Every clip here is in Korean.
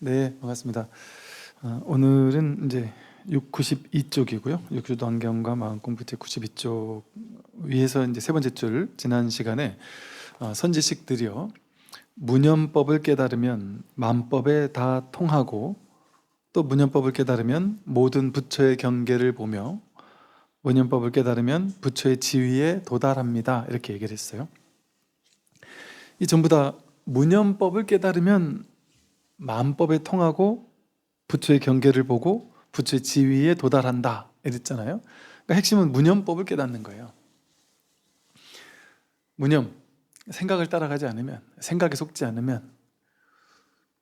네, 반갑습니다. 오늘은 이제 92쪽이고요. 육주도 환경과 마음 공부 제 92쪽 위에서 이제 세 번째 줄 지난 시간에 선지식들이요. 문현법을 깨달으면 만법에 다 통하고 또 문현법을 깨달으면 모든 부처의 경계를 보며 문현법을 깨달으면 부처의 지위에 도달합니다. 이렇게 얘기를 했어요. 이 전부 다 문현법을 깨달으면 만법에 통하고 부처의 경계를 보고 부처의 지위에 도달한다 이랬잖아요. 그러니까 핵심은 문현법을 깨닫는 거예요. 문현, 생각을 따라가지 않으면, 생각에 속지 않으면,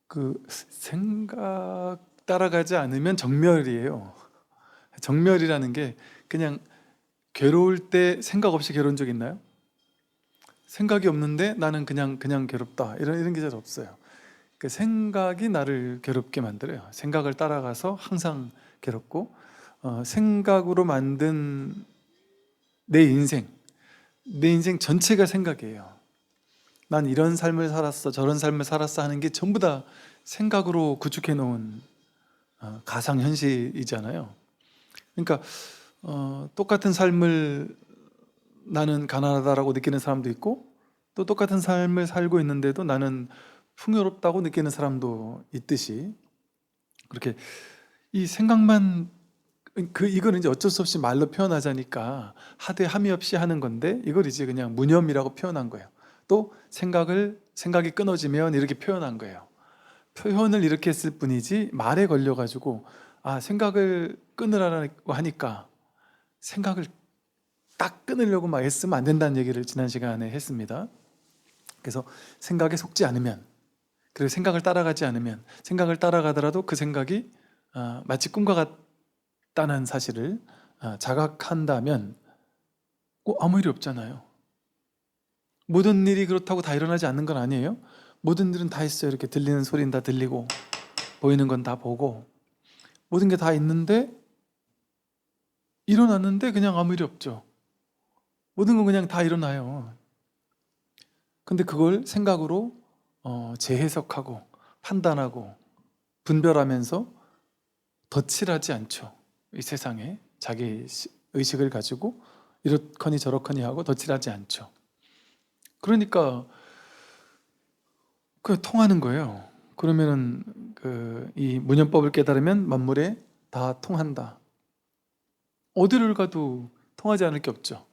그 생각 따라가지 않으면 정멸이에요. 정멸이라는 게 그냥 괴로울 때 생각 없이 괴로운 적 있나요? 생각이 없는데 나는 그냥 괴롭다 이런 게 잘 없어요. 그 생각이 나를 괴롭게 만들어요. 생각을 따라가서 항상 괴롭고 생각으로 만든 내 인생 전체가 생각이에요. 난 이런 삶을 살았어, 저런 삶을 살았어 하는 게 전부 다 생각으로 구축해 놓은 가상현실이잖아요. 그러니까 똑같은 삶을 나는 가난하다라고 느끼는 사람도 있고 또 똑같은 삶을 살고 있는데도 나는 풍요롭다고 느끼는 사람도 있듯이 그렇게 이 생각만 이걸 이제 어쩔 수 없이 말로 표현하자니까 하되 함이 없이 하는 건데 이걸 이제 그냥 무념이라고 표현한 거예요. 또 생각이 끊어지면 이렇게 표현한 거예요. 표현을 이렇게 했을 뿐이지 말에 걸려가지고 생각을 끊으라고 하니까 생각을 딱 끊으려고 막 애쓰면 안 된다는 얘기를 지난 시간에 했습니다. 그래서 생각에 속지 않으면 그리고 생각을 따라가지 않으면 생각을 따라가더라도 그 생각이 마치 꿈과 같다는 사실을 자각한다면 아무 일이 없잖아요. 모든 일이 그렇다고 다 일어나지 않는 건 아니에요. 모든 일은 다 있어요. 이렇게 들리는 소리는 다 들리고 보이는 건 다 보고 모든 게 다 있는데 일어났는데 그냥 아무 일이 없죠. 모든 건 그냥 다 일어나요. 근데 그걸 생각으로 재해석하고 판단하고 분별하면서 덧칠하지 않죠. 이 세상에 자기 의식을 가지고 이렇거니 저렇거니 하고 덧칠하지 않죠. 그러니까 그 통하는 거예요. 그러면은 이 문현법을 깨달으면 만물에 다 통한다. 어디를 가도 통하지 않을 게 없죠.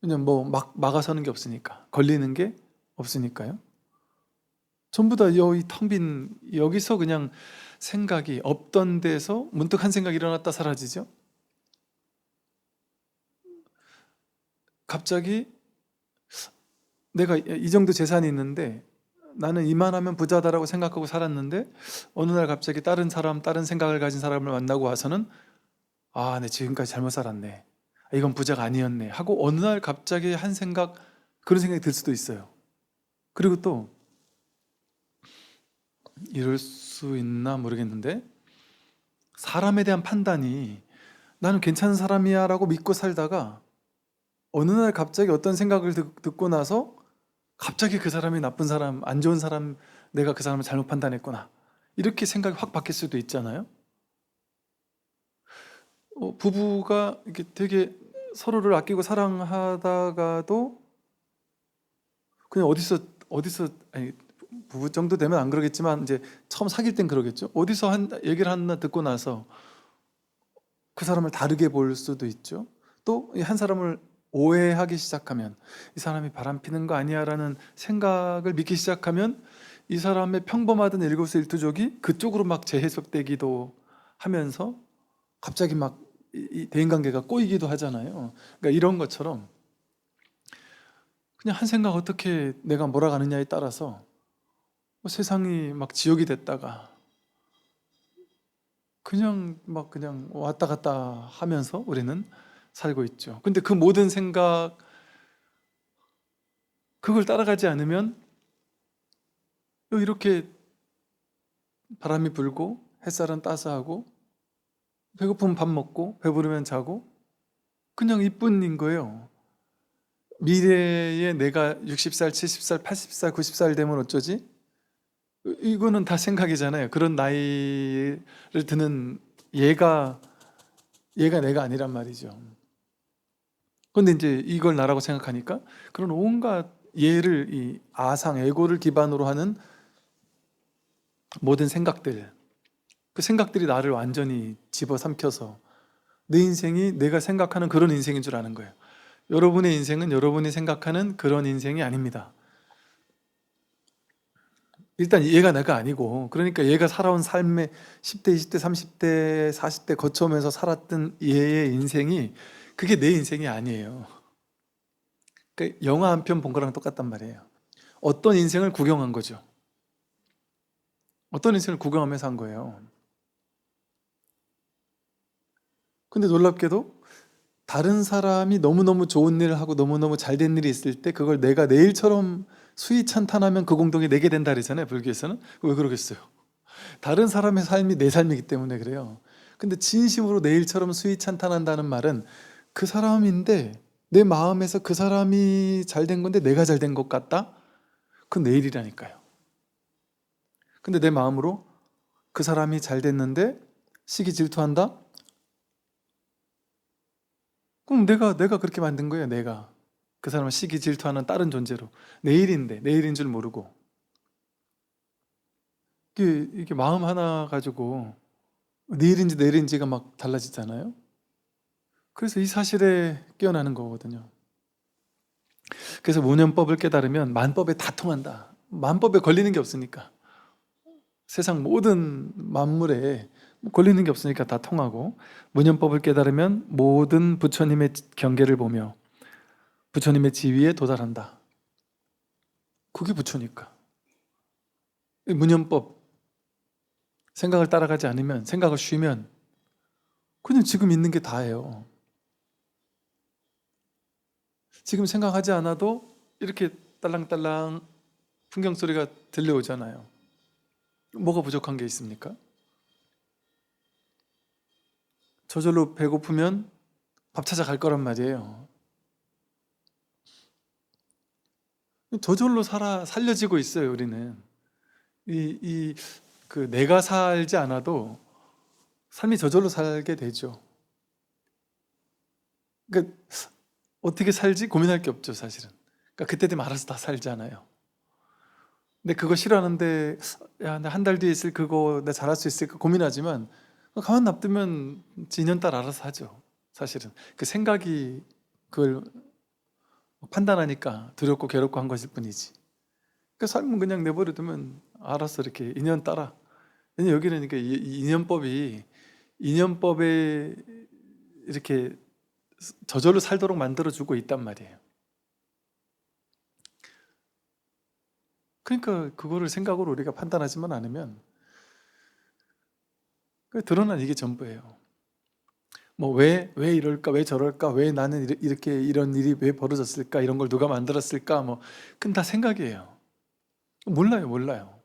그냥 뭐 막아서는 게 없으니까, 걸리는 게 없으니까요. 전부 다 이 텅 빈 여기서 그냥 생각이 없던 데서 문득 한 생각이 일어났다 사라지죠. 갑자기 내가 이 정도 재산이 있는데 나는 이만하면 부자다라고 생각하고 살았는데 어느 날 갑자기 다른 생각을 가진 사람을 만나고 와서는 내 지금까지 잘못 살았네. 이건 부자가 아니었네. 하고 어느 날 갑자기 그런 생각이 들 수도 있어요. 그리고 또 이럴 수 있나 모르겠는데 사람에 대한 판단이 나는 괜찮은 사람이야 라고 믿고 살다가 어느 날 갑자기 어떤 생각을 듣고 나서 갑자기 그 사람이 나쁜 사람, 안 좋은 사람, 내가 그 사람을 잘못 판단했구나. 이렇게 생각이 확 바뀔 수도 있잖아요. 부부가 이렇게 되게 서로를 아끼고 사랑하다가도 그냥 아니, 부부 정도 되면 안 그러겠지만 이제 처음 사귈 땐 그러겠죠. 어디서 얘기를 하나 듣고 나서 그 사람을 다르게 볼 수도 있죠. 또 한 사람을 오해하기 시작하면 이 사람이 바람 피는 거 아니야 라는 생각을 믿기 시작하면 이 사람의 평범하던 일거수일투족이 그쪽으로 막 재해석되기도 하면서 갑자기 막 이 대인관계가 꼬이기도 하잖아요. 그러니까 이런 것처럼 그냥 한 생각 어떻게 내가 몰아가느냐에 따라서 세상이 막 지옥이 됐다가 그냥 왔다 갔다 하면서 우리는 살고 있죠. 근데 그 모든 생각 그걸 따라가지 않으면 이렇게 바람이 불고 햇살은 따스하고 배고프면 밥 먹고 배부르면 자고 그냥 이뿐인 거예요. 미래에 내가 60살, 70살, 80살, 90살 되면 어쩌지? 이거는 다 생각이잖아요. 그런 나이를 드는 얘가 내가 아니란 말이죠. 그런데 이제 이걸 나라고 생각하니까 그런 온갖 얘를 이 아상, 에고를 기반으로 하는 모든 생각들, 그 생각들이 나를 완전히 집어삼켜서 내 인생이 내가 생각하는 그런 인생인 줄 아는 거예요. 여러분의 인생은 여러분이 생각하는 그런 인생이 아닙니다. 일단 얘가 내가 아니고, 그러니까 얘가 살아온 삶의 10대, 20대, 30대, 40대 거쳐오면서 살았던 얘의 인생이 그게 내 인생이 아니에요. 그러니까 영화 한 편 본 거랑 똑같단 말이에요. 어떤 인생을 구경한 거죠. 어떤 인생을 구경하면서 한 거예요. 근데 놀랍게도 다른 사람이 너무너무 좋은 일을 하고 너무너무 잘된 일이 있을 때 그걸 내가 내 일처럼 수위 찬탄하면 그 공덕이 내게 된다 그러잖아요. 불교에서는. 왜 그러겠어요? 다른 사람의 삶이 내 삶이기 때문에 그래요. 근데 진심으로 내 일처럼 수위 찬탄한다는 말은 그 사람인데 내 마음에서 그 사람이 잘된 건데 내가 잘된 것 같다? 그건 내 일이라니까요. 근데 내 마음으로 그 사람이 잘 됐는데 시기 질투한다? 그럼 내가 그렇게 만든 거예요. 내가 그 사람을 시기 질투하는 다른 존재로. 내 일인데 내 일인 줄 모르고 이게 마음 하나 가지고 내 일인지 내 일인지가 막 달라지잖아요. 그래서 이 사실에 깨어나는 거거든요. 그래서 문현법을 깨달으면 만법에 다 통한다. 만법에 걸리는 게 없으니까. 세상 모든 만물에 걸리는 게 없으니까 다 통하고, 문현법을 깨달으면 모든 부처님의 경계를 보며 부처님의 지위에 도달한다. 그게 부처니까. 이 문현법, 생각을 따라가지 않으면, 생각을 쉬면 그냥 지금 있는 게 다예요. 지금 생각하지 않아도 이렇게 딸랑딸랑 풍경 소리가 들려오잖아요. 뭐가 부족한 게 있습니까? 저절로 배고프면 밥 찾아갈 거란 말이에요. 저절로 살려지고 있어요, 우리는. 내가 살지 않아도 삶이 저절로 살게 되죠. 그러니까 어떻게 살지 고민할 게 없죠, 사실은. 그러니까 그때 되면 알아서 다 살잖아요. 근데 그거 싫어하는데, 야, 나 한 달 뒤에 있을 그거 나 잘할 수 있을까 고민하지만 가만 놔두면 진년달 알아서 하죠, 사실은. 그 생각이 그걸 판단하니까 두렵고 괴롭고 한 것일 뿐이지. 그 삶은 그냥 내버려 두면 알아서 이렇게 인연 따라. 왜냐면 여기는 그러니까 인연법에 이렇게 저절로 살도록 만들어주고 있단 말이에요. 그러니까 그거를 생각으로 우리가 판단하지만 않으면 드러난 이게 전부예요. 뭐 왜 이럴까, 왜 저럴까, 왜 나는 이렇게 이런 일이 왜 벌어졌을까, 이런 걸 누가 만들었을까, 뭐 그건 다 생각이에요. 몰라요.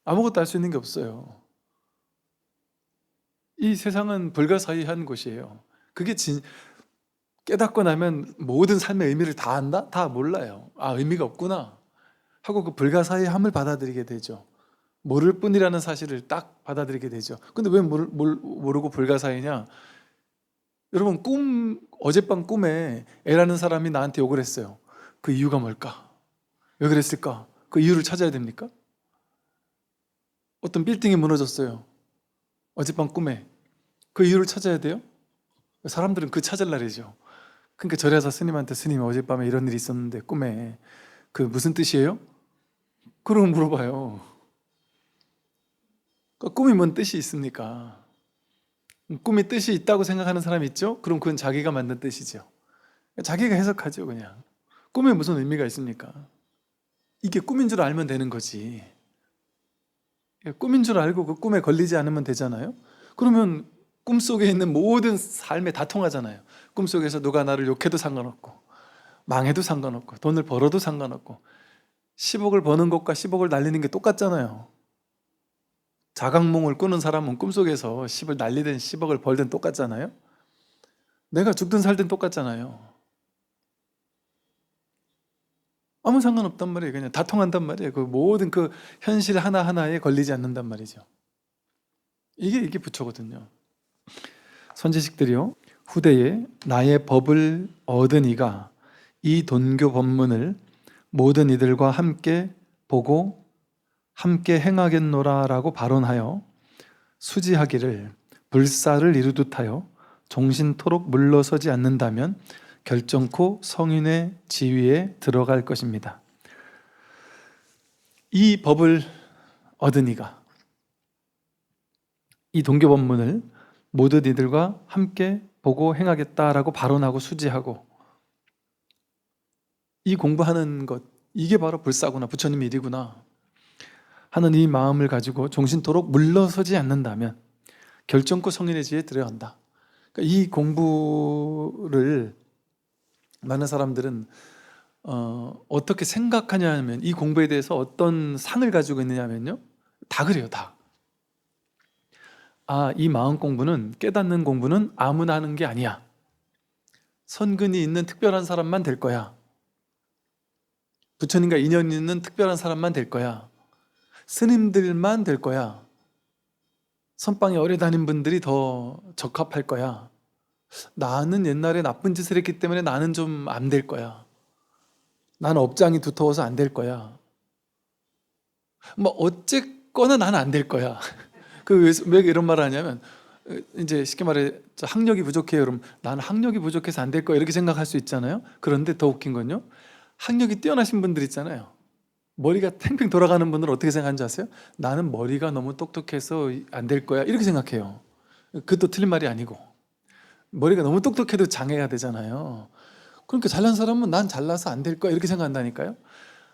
아무것도 알 수 있는 게 없어요. 이 세상은 불가사의한 곳이에요. 그게 깨닫고 나면 모든 삶의 의미를 다 안다? 다 몰라요. 아, 의미가 없구나 하고 그 불가사의함을 받아들이게 되죠. 모를 뿐이라는 사실을 딱 받아들이게 되죠. 근데 왜 모르고 불가사의냐? 여러분, 어젯밤 꿈에 애라는 사람이 나한테 욕을 했어요. 그 이유가 뭘까? 왜 그랬을까? 그 이유를 찾아야 됩니까? 어떤 빌딩이 무너졌어요. 어젯밤 꿈에. 그 이유를 찾아야 돼요? 사람들은 그 찾을 날이죠. 그러니까 절에 가서 스님한테, 스님 어젯밤에 이런 일이 있었는데 꿈에 그 무슨 뜻이에요? 그러고 물어봐요. 꿈이 뭔 뜻이 있습니까? 꿈에 뜻이 있다고 생각하는 사람이 있죠? 그럼 그건 자기가 만든 뜻이죠. 자기가 해석하죠, 그냥. 꿈에 무슨 의미가 있습니까? 이게 꿈인 줄 알면 되는 거지. 꿈인 줄 알고 그 꿈에 걸리지 않으면 되잖아요. 그러면 꿈속에 있는 모든 삶에 다 통하잖아요. 꿈속에서 누가 나를 욕해도 상관없고 망해도 상관없고 돈을 벌어도 상관없고 10억을 버는 것과 10억을 날리는 게 똑같잖아요. 자각몽을 꾸는 사람은 꿈속에서 10을 날리든 10억을 벌든 똑같잖아요. 내가 죽든 살든 똑같잖아요. 아무 상관없단 말이에요. 그냥 다 통한단 말이에요. 그 모든 그 현실 하나하나에 걸리지 않는단 말이죠. 이게 부처거든요. 선지식들이요, 후대에 나의 법을 얻은 이가 이 돈교 법문을 모든 이들과 함께 보고 함께 행하겠노라 라고 발언하여 수지하기를 불사를 이루듯 하여 종신토록 물러서지 않는다면 결정코 성인의 지위에 들어갈 것입니다. 이 법을 얻은 이가 이 동교 법문을 모든 이들과 함께 보고 행하겠다라고 발언하고 수지하고, 이 공부하는 것, 이게 바로 불사구나, 부처님 일이구나 하는 이 마음을 가지고 종신토록 물러서지 않는다면 결정코 성인의 지위에 들어간다. 그러니까 이 공부를 많은 사람들은 어떻게 생각하냐 하면, 이 공부에 대해서 어떤 상을 가지고 있느냐 하면요, 다 그래요. 다. 이 마음 공부는, 깨닫는 공부는 아무나 하는 게 아니야. 선근이 있는 특별한 사람만 될 거야. 부처님과 인연이 있는 특별한 사람만 될 거야. 스님들만 될 거야. 선방에 오래 다닌 분들이 더 적합할 거야. 나는 옛날에 나쁜 짓을 했기 때문에 나는 좀 안 될 거야. 나는 업장이 두터워서 안 될 거야. 뭐 어쨌거나 나는 안 될 거야. 왜 이런 말을 하냐면, 이제 쉽게 말해 학력이 부족해요. 그럼 나는 학력이 부족해서 안 될 거야, 이렇게 생각할 수 있잖아요. 그런데 더 웃긴 건요, 학력이 뛰어나신 분들 있잖아요. 머리가 탱탱 돌아가는 분들은 어떻게 생각하는지 아세요? 나는 머리가 너무 똑똑해서 안 될 거야, 이렇게 생각해요. 그것도 틀린 말이 아니고, 머리가 너무 똑똑해도 장애가 되잖아요. 그러니까 잘난 사람은 난 잘나서 안 될 거야, 이렇게 생각한다니까요.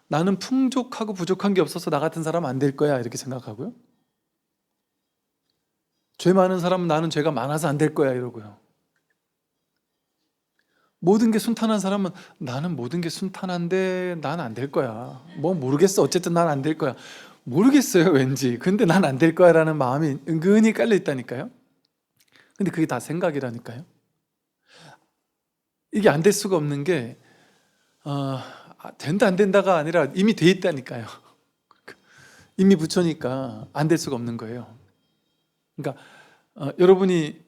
나는 풍족하고 부족한 게 없어서 나 같은 사람 안 될 거야, 이렇게 생각하고요. 죄 많은 사람은 나는 죄가 많아서 안 될 거야, 이러고요. 모든 게 순탄한 사람은 나는 모든 게 순탄한데 난 안 될 거야. 뭐 모르겠어. 어쨌든 난 안 될 거야. 모르겠어요, 왠지. 근데 난 안 될 거야 라는 마음이 은근히 깔려 있다니까요. 근데 그게 다 생각이라니까요. 이게 안 될 수가 없는 게 된다 안 된다가 아니라 이미 돼 있다니까요. 이미 부처니까 안 될 수가 없는 거예요. 그러니까 여러분이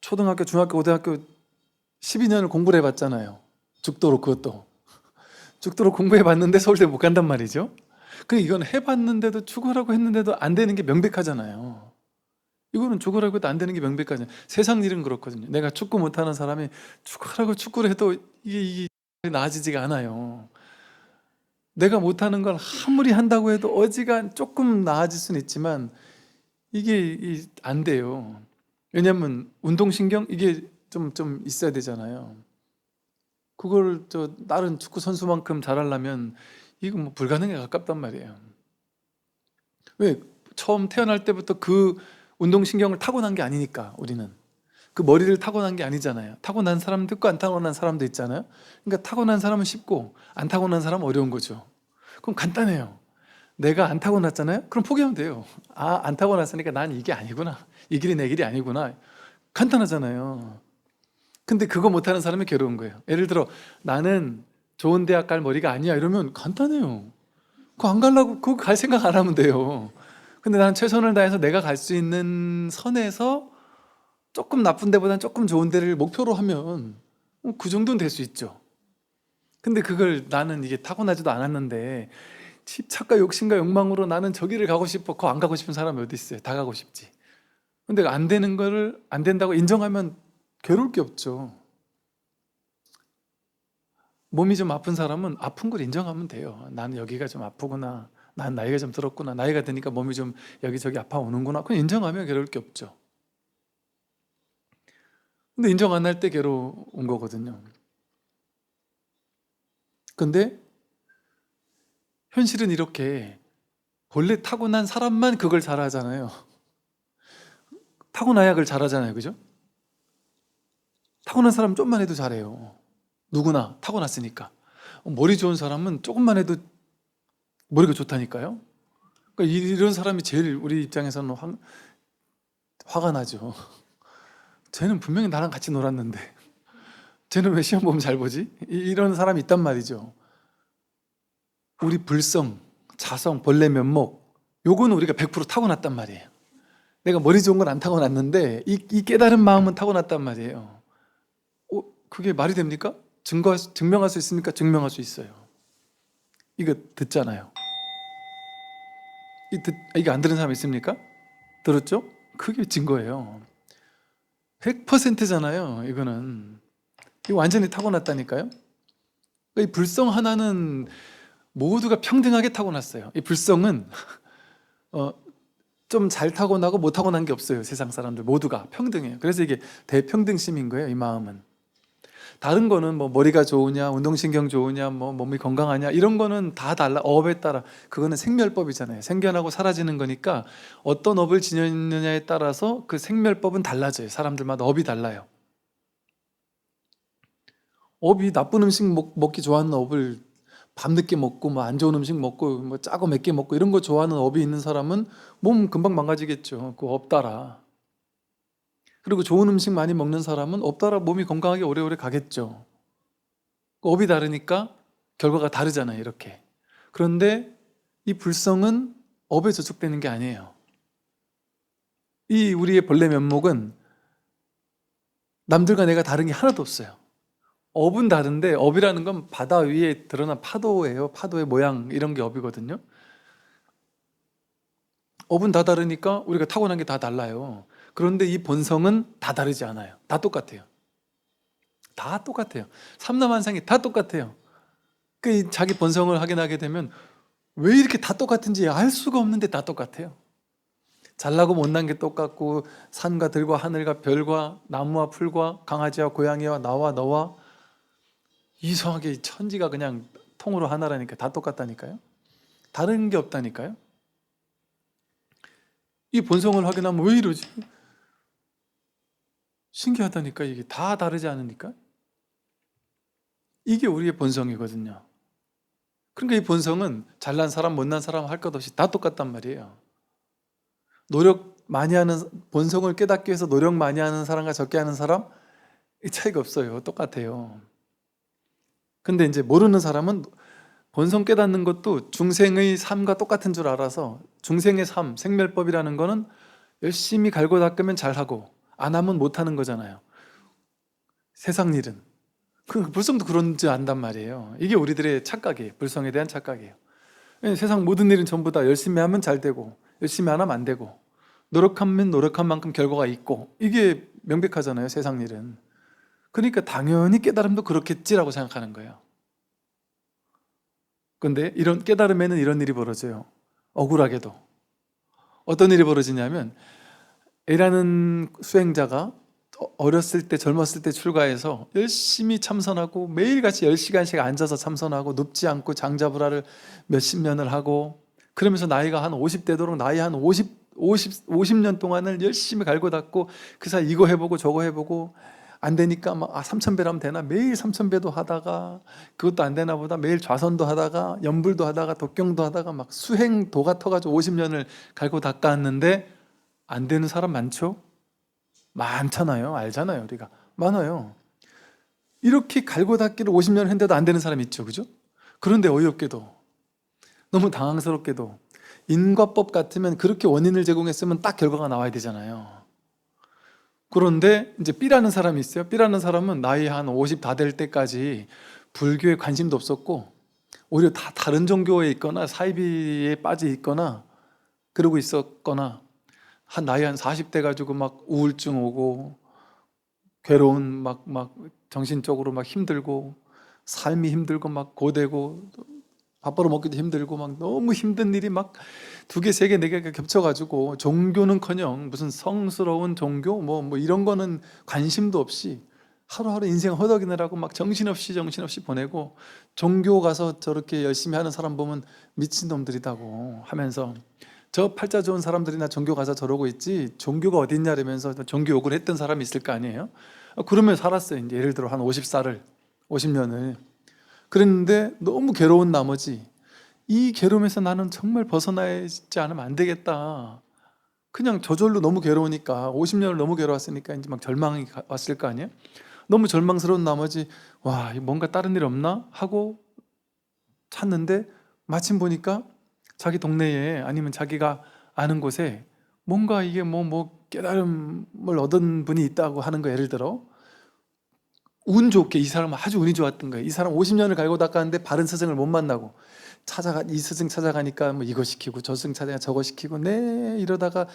초등학교, 중학교, 고등학교 12년을 공부를 해봤잖아요. 죽도록. 그것도 죽도록 공부해봤는데 서울대 못 간단 말이죠. 이건 해봤는데도 죽으라고 했는데도 안 되는 게 명백하잖아요. 이거는 죽으라고 해도 안 되는 게 명백하잖아요. 세상 일은 그렇거든요. 내가 축구 못하는 사람이 죽으라고 축구를 해도 이게 나아지지가 않아요. 내가 못하는 걸 아무리 한다고 해도 어지간 조금 나아질 수는 있지만 이게 안 돼요. 왜냐하면 운동신경, 이게 좀 있어야 되잖아요. 그걸 다른 축구 선수만큼 잘하려면 이거 뭐 불가능에 가깝단 말이에요. 왜? 처음 태어날 때부터 그 운동신경을 타고난 게 아니니까. 우리는 그 머리를 타고난 게 아니잖아요. 타고난 사람도 있고 안 타고난 사람도 있잖아요. 그러니까 타고난 사람은 쉽고 안 타고난 사람은 어려운 거죠. 그럼 간단해요. 내가 안 타고났잖아요. 그럼 포기하면 돼요. 안 타고났으니까 난 이게 아니구나, 이 길이 내 길이 아니구나. 간단하잖아요. 근데 그거 못하는 사람이 괴로운 거예요. 예를 들어 나는 좋은 대학 갈 머리가 아니야, 이러면 간단해요. 그거 안 가려고, 그거 갈 생각 안 하면 돼요. 근데 나는 최선을 다해서 내가 갈 수 있는 선에서 조금 나쁜 데보다는 조금 좋은 데를 목표로 하면 그 정도는 될 수 있죠. 근데 그걸 나는 이게 타고나지도 않았는데 집착과 욕심과 욕망으로 나는 저기를 가고 싶어, 그거 안 가고 싶은 사람이 어디 있어요? 다 가고 싶지. 근데 안 되는 거를 안 된다고 인정하면 괴로울 게 없죠. 몸이 좀 아픈 사람은 아픈 걸 인정하면 돼요. 나는 여기가 좀 아프구나, 난 나이가 좀 들었구나, 나이가 드니까 몸이 좀 여기저기 아파오는구나, 그건 인정하면 괴로울 게 없죠. 근데 인정 안 할 때 괴로운 거거든요. 근데 현실은 이렇게, 본래 타고난 사람만 그걸 잘하잖아요. 타고나야 그걸 잘하잖아요. 그죠? 타고난 사람 좀만 해도 잘해요. 누구나 타고났으니까. 머리 좋은 사람은 조금만 해도 머리가 좋다니까요. 그러니까 이런 사람이 제일 우리 입장에서는 화가 나죠. 쟤는 분명히 나랑 같이 놀았는데 쟤는 왜 시험 보면 잘 보지? 이런 사람이 있단 말이죠. 우리 불성, 자성, 본래 면목, 요거는 우리가 100% 타고났단 말이에요. 내가 머리 좋은 건 안 타고났는데 이 깨달은 마음은 타고났단 말이에요. 그게 말이 됩니까? 증명할 수 있습니까? 증명할 수 있어요. 이거 듣잖아요. 이거 안 들은 사람 있습니까? 들었죠? 그게 증거예요. 100%잖아요. 이거는 이거 완전히 타고났다니까요. 이 불성 하나는 모두가 평등하게 타고났어요. 이 불성은 좀 잘 타고나고 못 타고난 게 없어요. 세상 사람들 모두가 평등해요. 그래서 이게 대평등심인 거예요. 이 마음은. 다른 거는 뭐 머리가 좋으냐, 운동신경 좋으냐, 뭐 몸이 건강하냐 이런 거는 다 달라. 업에 따라. 그거는 생멸법이잖아요. 생겨나고 사라지는 거니까 어떤 업을 지녔느냐에 따라서 그 생멸법은 달라져요. 사람들마다 업이 달라요. 업이 나쁜 음식 먹기 좋아하는 업을 밤늦게 먹고 뭐 안 좋은 음식 먹고 뭐 짜고 맵게 먹고 이런 거 좋아하는 업이 있는 사람은 몸 금방 망가지겠죠. 그 업 따라. 그리고 좋은 음식 많이 먹는 사람은 업 따라 몸이 건강하게 오래오래 가겠죠. 그 업이 다르니까 결과가 다르잖아요. 이렇게. 그런데 이 불성은 업에 저촉되는 게 아니에요. 이 우리의 본래 면목은 남들과 내가 다른 게 하나도 없어요. 업은 다른데 업이라는 건 바다 위에 드러난 파도예요. 파도의 모양 이런 게 업이거든요. 업은 다 다르니까 우리가 타고난 게 다 달라요. 그런데 이 본성은 다 다르지 않아요. 다 똑같아요. 다 똑같아요. 삼라만상이 다 똑같아요. 그 자기 본성을 확인하게 되면 왜 이렇게 다 똑같은지 알 수가 없는데 다 똑같아요. 잘나고 못난 게 똑같고 산과 들과 하늘과 별과 나무와 풀과 강아지와 고양이와 나와 너와 이상하게 천지가 그냥 통으로 하나라니까 다 똑같다니까요. 다른 게 없다니까요. 이 본성을 확인하면 왜 이러지? 신기하다니까. 이게 다 다르지 않으니까. 이게 우리의 본성이거든요. 그러니까 이 본성은 잘난 사람 못난 사람 할 것 없이 다 똑같단 말이에요. 노력 많이 하는, 본성을 깨닫기 위해서 노력 많이 하는 사람과 적게 하는 사람 이 차이가 없어요. 똑같아요. 근데 이제 모르는 사람은 본성 깨닫는 것도 중생의 삶과 똑같은 줄 알아서 중생의 삶, 생멸법이라는 거는 열심히 갈고 닦으면 잘하고 안 하면 못하는 거잖아요. 세상 일은. 그 불성도 그런 줄 안단 말이에요. 이게 우리들의 착각이에요. 불성에 대한 착각이에요. 세상 모든 일은 전부 다 열심히 하면 잘 되고 열심히 안 하면 안 되고 노력하면 노력한 만큼 결과가 있고 이게 명백하잖아요. 세상 일은. 그러니까 당연히 깨달음도 그렇겠지라고 생각하는 거예요. 근데 이런 깨달음에는 이런 일이 벌어져요. 억울하게도. 어떤 일이 벌어지냐면 A라는 수행자가 어렸을 때 젊었을 때 출가해서 열심히 참선하고 매일같이 10시간씩 앉아서 참선하고 눕지 않고 장자불화를 몇십 년을 하고 그러면서 나이가 한 50 되도록 나이 한 50년 동안을 열심히 갈고 닦고 그 사이 이거 해보고 저거 해보고 안 되니까 막 3,000배라면 되나? 매일 3,000배도 하다가 그것도 안 되나 보다 매일 좌선도 하다가 연불도 하다가 독경도 하다가 막 수행도 같아가지고 50년을 갈고 닦았는데 안 되는 사람 많죠? 많잖아요. 알잖아요. 우리가 많아요. 이렇게 갈고 닦기를 50년 했는데도 안 되는 사람 있죠. 그죠? 그런데 어이없게도 너무 당황스럽게도 인과법 같으면 그렇게 원인을 제공했으면 딱 결과가 나와야 되잖아요. 그런데 이제 B라는 사람이 있어요. B라는 사람은 나이 한 50 다 될 때까지 불교에 관심도 없었고 오히려 다 다른 종교에 있거나 사이비에 빠져 있거나 그러고 있었거나 나이 한 40대 가지고 막 우울증 오고 괴로운 막 정신적으로 막 힘들고 삶이 힘들고 막 고되고 밥 벌어 먹기도 힘들고 막 너무 힘든 일이 막 2개, 3개, 4개가 겹쳐가지고 종교는커녕 무슨 성스러운 종교 뭐 이런 거는 관심도 없이 하루하루 인생 허덕이느라고 막 정신없이 보내고 종교 가서 저렇게 열심히 하는 사람 보면 미친놈들이다고 하면서 저 팔자 좋은 사람들이나 종교 가서 저러고 있지 종교가 어딨냐 이러면서 종교 욕을 했던 사람이 있을 거 아니에요. 그러면 살았어요. 이제 예를 들어 한 50년을 그랬는데 너무 괴로운 나머지 이 괴로움에서 나는 정말 벗어나지 않으면 안 되겠다. 그냥 저절로 너무 괴로우니까 50년을 너무 괴로웠으니까 이제 막 절망이 왔을 거 아니에요. 너무 절망스러운 나머지 와 뭔가 다른 일 없나 하고 찾는데 마침 보니까 자기 동네에 아니면 자기가 아는 곳에 뭔가 이게 뭐 깨달음을 얻은 분이 있다고 하는 거. 예를 들어 운 좋게 이 사람은 아주 운이 좋았던 거예요. 이 사람 50년을 갈고 닦았는데 바른 스승을 못 만나고 이 스승 찾아가니까 뭐 이거 시키고 저 스승 찾아가 저거 시키고 이러다가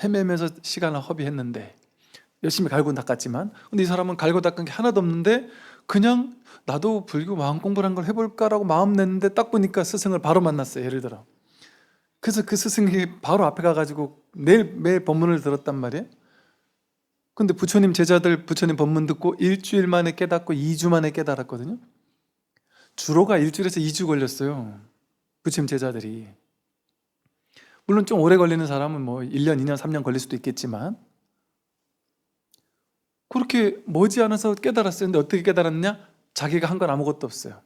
헤매면서 시간을 허비했는데 열심히 갈고 닦았지만, 근데 이 사람은 갈고 닦은 게 하나도 없는데 그냥 나도 불교 마음 공부를 한 걸 해볼까라고 마음 냈는데 딱 보니까 스승을 바로 만났어요. 예를 들어 그래서 그 스승이 바로 앞에 가가지고 매일 법문을 들었단 말이에요. 근데 부처님 제자들 부처님 법문 듣고 일주일 만에 깨닫고 2주 만에 깨달았거든요. 주로가 일주일에서 2주 걸렸어요. 부처님 제자들이. 물론 좀 오래 걸리는 사람은 뭐 1년, 2년, 3년 걸릴 수도 있겠지만 그렇게 머지않아서 깨달았어요. 근데 어떻게 깨달았냐? 자기가 한 건 아무것도 없어요.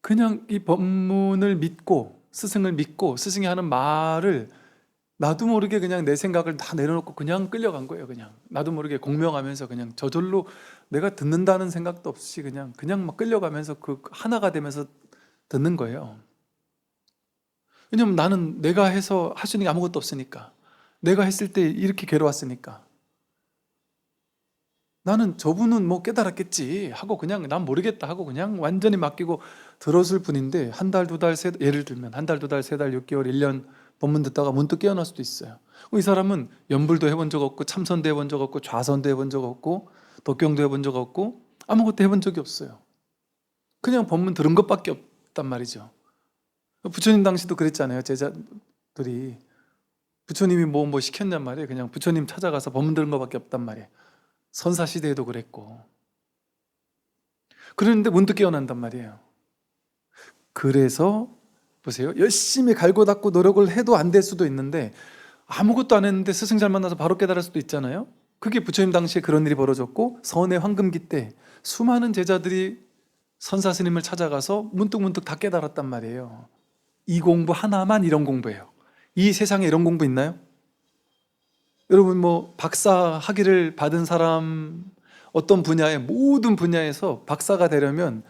그냥 이 법문을 믿고 스승을 믿고 스승이 하는 말을 나도 모르게 그냥 내 생각을 다 내려놓고 그냥 끌려간 거예요. 그냥 나도 모르게 공명하면서 그냥 저절로 내가 듣는다는 생각도 없이 그냥 막 끌려가면서 그 하나가 되면서 듣는 거예요. 왜냐면 나는 내가 해서 할 수 있는 게 아무것도 없으니까, 내가 했을 때 이렇게 괴로웠으니까 나는 저분은 뭐 깨달았겠지 하고 그냥 난 모르겠다 하고 그냥 완전히 맡기고 들었을 뿐인데, 한 달, 두 달, 예를 들면 한 달, 두 달, 세 달, 6개월, 1년 법문 듣다가 문득 깨어날 수도 있어요. 이 사람은 연불도 해본 적 없고 참선도 해본 적 없고 좌선도 해본 적 없고 독경도 해본 적 없고 아무것도 해본 적이 없어요. 그냥 법문 들은 것밖에 없단 말이죠. 부처님 당시도 그랬잖아요. 제자들이 부처님이 뭐 시켰냔 말이에요. 그냥 부처님 찾아가서 법문 들은 것밖에 없단 말이에요. 선사시대에도 그랬고. 그런데 문득 깨어난단 말이에요. 그래서 보세요. 열심히 갈고 닦고 노력을 해도 안 될 수도 있는데 아무것도 안 했는데 스승 잘 만나서 바로 깨달을 수도 있잖아요. 그게 부처님 당시에 그런 일이 벌어졌고, 선의 황금기 때 수많은 제자들이 선사 스님을 찾아가서 문득문득 다 깨달았단 말이에요. 이 공부 하나만 이런 공부예요. 이 세상에 이런 공부 있나요? 여러분 뭐 박사 학위를 받은 사람, 어떤 분야에 모든 분야에서 박사가 되려면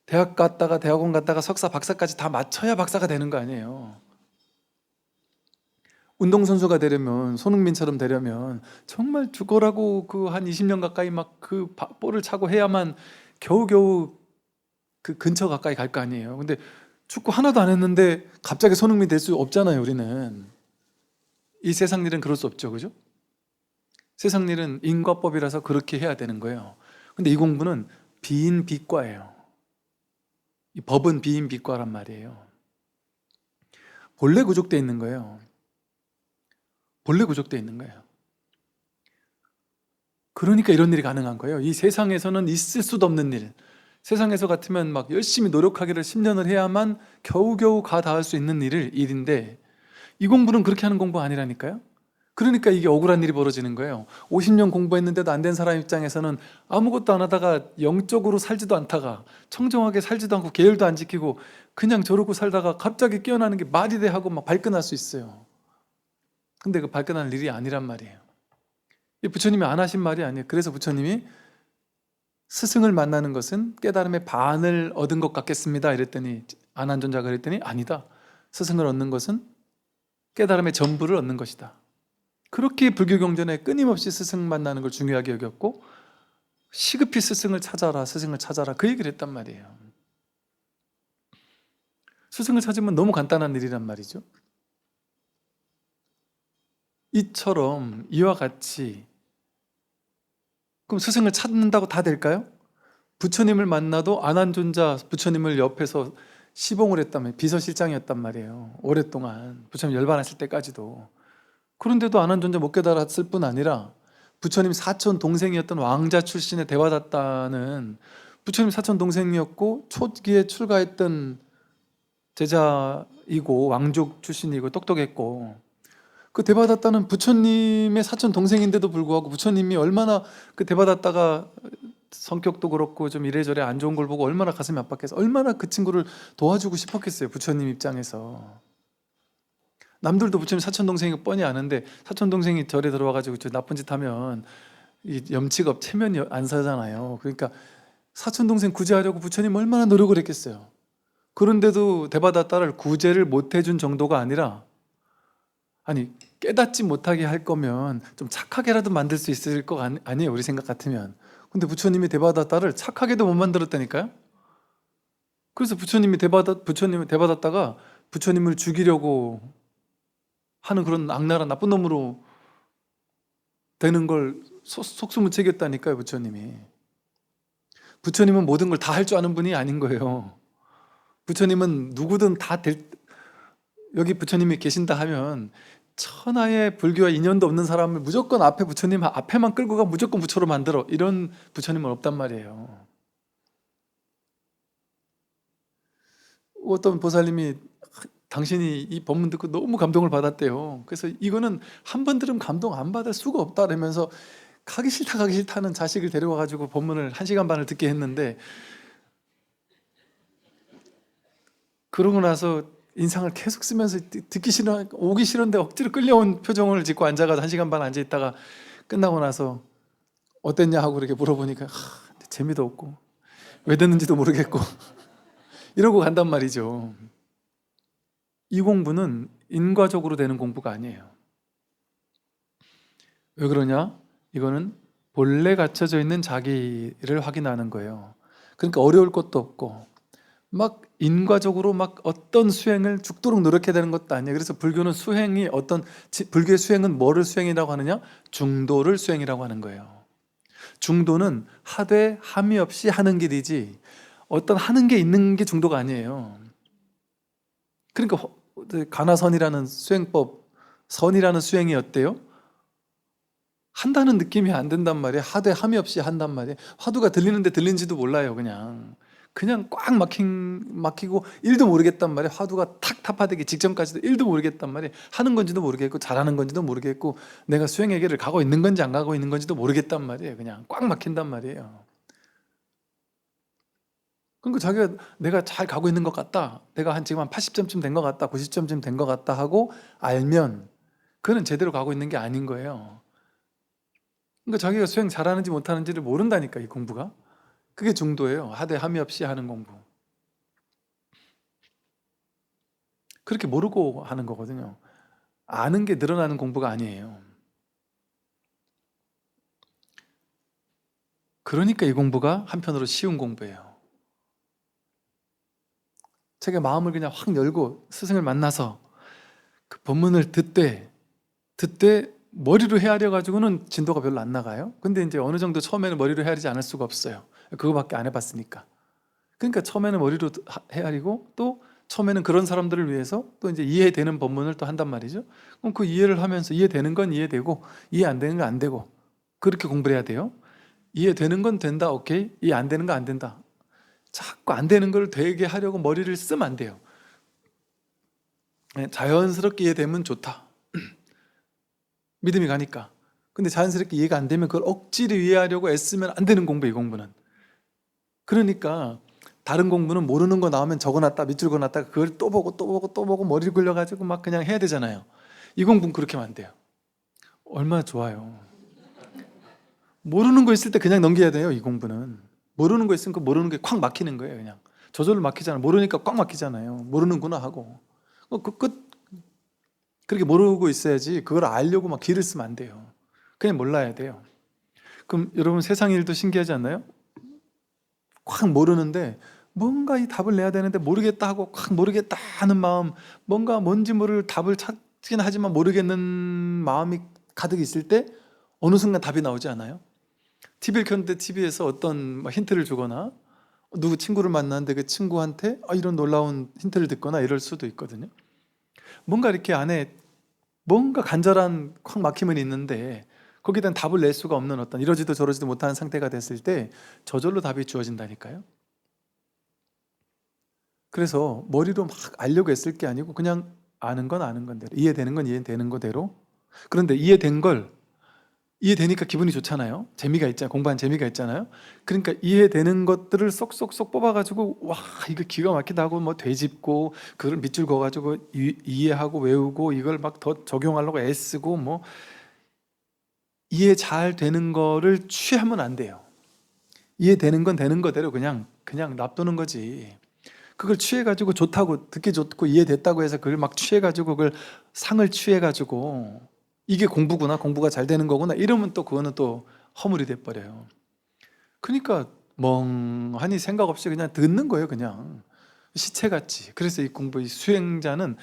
대학 갔다가 대학원 갔다가 석사 박사까지 다 맞춰야 박사가 되는 거 아니에요. 운동선수가 되려면, 손흥민처럼 되려면 정말 죽어라고 그 한 20년 가까이 막 그 볼을 차고 해야만 겨우겨우 그 근처 가까이 갈 거 아니에요. 근데 축구 하나도 안 했는데 갑자기 손흥민 될 수 없잖아요. 우리는 이 세상 일은 그럴 수 없죠. 그죠? 세상 일은 인과법이라서 그렇게 해야 되는 거예요. 근데 이 공부는 비인비과예요. 이 법은 비인비과란 말이에요. 본래 구족되어 있는 거예요. 본래 구족되어 있는 거예요. 그러니까 이런 일이 가능한 거예요. 이 세상에서는 있을 수도 없는 일, 세상에서 같으면 막 열심히 노력하기를 10년을 해야만 겨우겨우 가 닿을 수 있는 일인데, 이 공부는 그렇게 하는 공부 아니라니까요. 그러니까 이게 억울한 일이 벌어지는 거예요. 50년 공부했는데도 안 된 사람 입장에서는 아무것도 안 하다가 영적으로 살지도 않다가 청정하게 살지도 않고 계율도 안 지키고 그냥 저러고 살다가 갑자기 깨어나는 게 말이 돼 하고 막 발끈할 수 있어요. 근데 그 발끈할 일이 아니란 말이에요. 이 부처님이 안 하신 말이 아니에요. 그래서 부처님이 스승을 만나는 것은 깨달음의 반을 얻은 것 같겠습니다 이랬더니, 안한존자가 그랬더니 아니다. 스승을 얻는 것은 깨달음의 전부를 얻는 것이다. 그렇게 불교 경전에 끊임없이 스승 만나는 걸 중요하게 여겼고, 시급히 스승을 찾아라, 스승을 찾아라, 그 얘기를 했단 말이에요. 스승을 찾으면 너무 간단한 일이란 말이죠. 이처럼 이와 같이, 그럼 스승을 찾는다고 다 될까요? 부처님을 만나도 안한존자 부처님을 옆에서 시봉을 했다면, 비서실장이었단 말이에요. 오랫동안 부처님 열반하실 때까지도. 그런데도 안한존자 못 깨달았을 뿐 아니라 부처님 사촌 동생이었던 왕자 출신의 대화다tta는 부처님 사촌 동생이었고 초기에 출가했던 제자이고 왕족 출신이고 똑똑했고, 그 대바다tta는 부처님의 사촌 동생인데도 불구하고 부처님이 얼마나 그 대바다tta가 성격도 그렇고 좀 이래저래 안 좋은 걸 보고 얼마나 가슴이 압박해서 얼마나 그 친구를 도와주고 싶었겠어요. 부처님 입장에서. 남들도 부처님 사촌 동생이 뻔히 아는데 사촌 동생이 절에 들어와가지고 저 나쁜 짓 하면 이 염치가 체면이 안 서잖아요. 그러니까 사촌 동생 구제하려고 부처님 얼마나 노력을 했겠어요. 그런데도 대바다따를 구제를 못 해준 정도가 아니라, 아니 깨닫지 못하게 할 거면 좀 착하게라도 만들 수 있을 거 아니에요, 우리 생각 같으면. 근데 부처님이 대바다따를 착하게도 못 만들었다니까요. 그래서 부처님이 대바다따가 부처님을 죽이려고 하는 그런 악랄한 나쁜 놈으로 되는 걸 속수무책이었다니까요, 부처님이. 부처님은 모든 걸 다 할 줄 아는 분이 아닌 거예요. 부처님은 누구든 여기 부처님이 계신다 하면 천하의 불교와 인연도 없는 사람을 무조건 앞에 부처님 앞에만 끌고 가 무조건 부처로 만들어, 이런 부처님은 없단 말이에요. 어떤 보살님이 당신이 이 법문 듣고 너무 감동을 받았대요. 그래서 이거는 한 번 들으면 감동 안 받을 수가 없다 그러면서 가기 싫다는 자식을 데려와 가지고 법문을 1시간 반을 듣게 했는데, 그러고 나서 인상을 계속 쓰면서 듣기 싫어, 오기 싫은데 억지로 끌려온 표정을 짓고 앉아가지고 1시간 반 앉아 있다가 끝나고 나서 어땠냐 하고 이렇게 물어보니까 재미도 없고 왜 됐는지도 모르겠고 이러고 간단 말이죠. 이 공부는 인과적으로 되는 공부가 아니에요. 왜 그러냐? 이거는 본래 갖춰져 있는 자기를 확인하는 거예요. 그러니까 어려울 것도 없고 막 인과적으로 막 어떤 수행을 죽도록 노력해야 되는 것도 아니에요. 그래서 불교는 불교의 수행은 뭐를 수행이라고 하느냐? 중도를 수행이라고 하는 거예요. 중도는 하되 함이 없이 하는 길이지 어떤 하는 게 있는 게 중도가 아니에요. 그러니까 가나선이라는 수행법, 선이라는 수행이 어때요? 한다는 느낌이 안 든단 말이에요. 하되 함이 없이 한단 말이에요. 화두가 들리는데 들린지도 몰라요. 그냥 꽉 막히고 1도 모르겠단 말이에요. 화두가 탁 타파되기 직전까지도 1도 모르겠단 말이에요. 하는 건지도 모르겠고 잘하는 건지도 모르겠고 내가 수행의 길을 가고 있는 건지 안 가고 있는 건지도 모르겠단 말이에요. 그냥 꽉 막힌단 말이에요. 그러니까 자기가 내가 잘 가고 있는 것 같다, 내가 지금 한 80점쯤 된 것 같다, 90점쯤 된 것 같다 하고 알면 그는 제대로 가고 있는 게 아닌 거예요. 그러니까 자기가 수행 잘하는지 못하는지를 모른다니까, 이 공부가. 그게 중도예요. 하되 함이 없이 하는 공부. 그렇게 모르고 하는 거거든요. 아는 게 늘어나는 공부가 아니에요. 그러니까 이 공부가 한편으로 쉬운 공부예요. 제가 마음을 그냥 확 열고 스승을 만나서 그 법문을 듣되 머리로 헤아려 가지고는 진도가 별로 안 나가요. 근데 이제 어느 정도 처음에는 머리로 헤아리지 않을 수가 없어요. 그거밖에 안 해봤으니까. 그러니까 처음에는 머리로 헤아리고 또 처음에는 그런 사람들을 위해서 또 이제 이해되는 법문을 또 한단 말이죠. 그럼 그 이해를 하면서 이해되는 건 이해되고 이해 안 되는 건 안 되고 그렇게 공부를 해야 돼요. 이해되는 건 된다, 오케이. 이해 안 되는 건 안 된다. 자꾸 안 되는 걸 되게 하려고 머리를 쓰면 안 돼요. 자연스럽게 이해되면 좋다. 믿음이 가니까. 근데 자연스럽게 이해가 안 되면 그걸 억지로 이해하려고 애쓰면 안 되는 공부, 이 공부는. 그러니까 다른 공부는 모르는 거 나오면 적어놨다, 밑줄 그어놨다 그걸 또 보고 머리를 굴려가지고 막 그냥 해야 되잖아요. 이 공부는 그렇게 하면 안 돼요. 얼마나 좋아요. 모르는 거 있을 때 그냥 넘겨야 돼요, 이 공부는. 모르는 거 있으면 그 모르는 게 콱 막히는 거예요. 그냥 저절로 막히잖아요. 모르니까 꽉 막히잖아요. 모르는구나 하고 그렇게 모르고 있어야지. 그걸 알려고 막 기를 쓰면 안 돼요. 그냥 몰라야 돼요. 그럼 여러분, 세상 일도 신기하지 않나요? 꽉 모르는데 뭔가 이 답을 내야 되는데 모르겠다 하고 꽉 모르겠다 하는 마음, 뭔지 모를 답을 찾긴 하지만 모르겠는 마음이 가득 있을 때 어느 순간 답이 나오지 않아요? TV를 켰는데 TV에서 어떤 힌트를 주거나 누구 친구를 만났는데 그 친구한테 이런 놀라운 힌트를 듣거나 이럴 수도 있거든요. 뭔가 이렇게 안에 뭔가 간절한 콱 막힘은 있는데 거기에 대한 답을 낼 수가 없는 어떤 이러지도 저러지도 못하는 상태가 됐을 때 저절로 답이 주어진다니까요. 그래서 머리로 막 알려고 애쓸 게 아니고 그냥 아는 건 아는 건대로, 이해되는 건 이해되는 거대로. 그런데 이해되니까 기분이 좋잖아요. 재미가 있잖아요. 공부한 재미가 있잖아요. 그러니까 이해되는 것들을 쏙쏙쏙 뽑아가지고 와, 이거 기가 막히다 하고 뭐 되짚고 그걸 밑줄 그어가지고 이해하고 외우고 이걸 막 더 적용하려고 애쓰고 뭐 이해 잘 되는 거를 취하면 안 돼요. 이해되는 건 되는 거대로 그냥 놔두는 거지. 그걸 취해가지고 좋다고, 듣기 좋고 이해됐다고 해서 그걸 막 취해가지고 그걸 상을 취해가지고 이게 공부구나, 공부가 잘 되는 거구나 이러면 또 그거는 또 허물이 돼버려요. 그러니까 멍하니 생각 없이 그냥 듣는 거예요. 그냥 시체같이. 그래서 이 공부, 이 수행자는